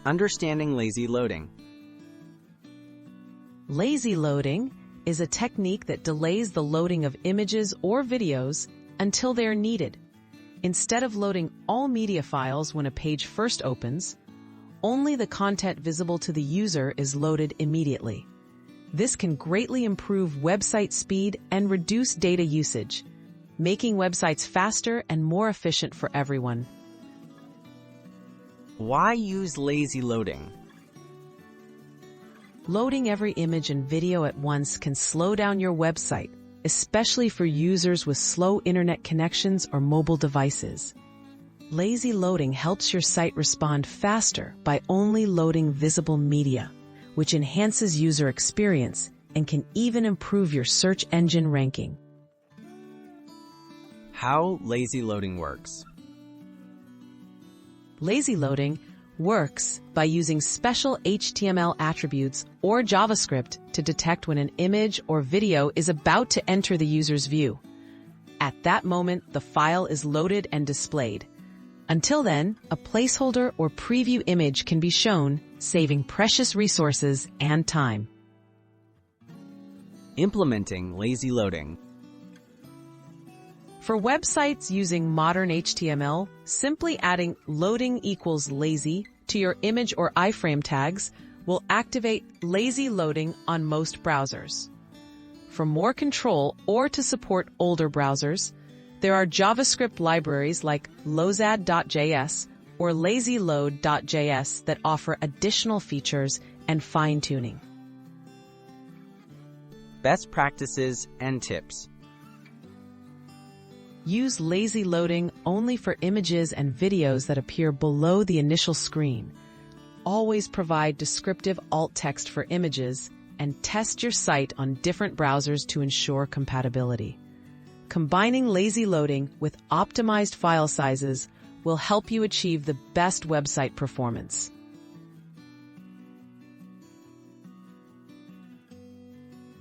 Understanding lazy loading. Lazy loading is a technique that delays the loading of images or videos until they are needed. Instead of loading all media files when a page first opens, only the content visible to the user is loaded immediately. This can greatly improve website speed and reduce data usage, making websites faster and more efficient for everyone. Why use lazy loading? Loading every image and video at once can slow down your website, especially for users with slow internet connections or mobile devices. Lazy loading helps your site respond faster by only loading visible media, which enhances user experience and can even improve your search engine ranking. How lazy loading works. Lazy loading works by using special HTML attributes or JavaScript to detect when an image or video is about to enter the user's view. At that moment, the file is loaded and displayed. Until then, a placeholder or preview image can be shown, saving precious resources and time. Implementing lazy loading. For websites using modern HTML, simply adding loading equals lazy to your image or iframe tags will activate lazy loading on most browsers. For more control or to support older browsers, there are JavaScript libraries like Lozad.js or LazyLoad.js that offer additional features and fine-tuning. Best practices and tips. Use lazy loading only for images and videos that appear below the initial screen. Always provide descriptive alt text for images and test your site on different browsers to ensure compatibility. Combining lazy loading with optimized file sizes will help you achieve the best website performance.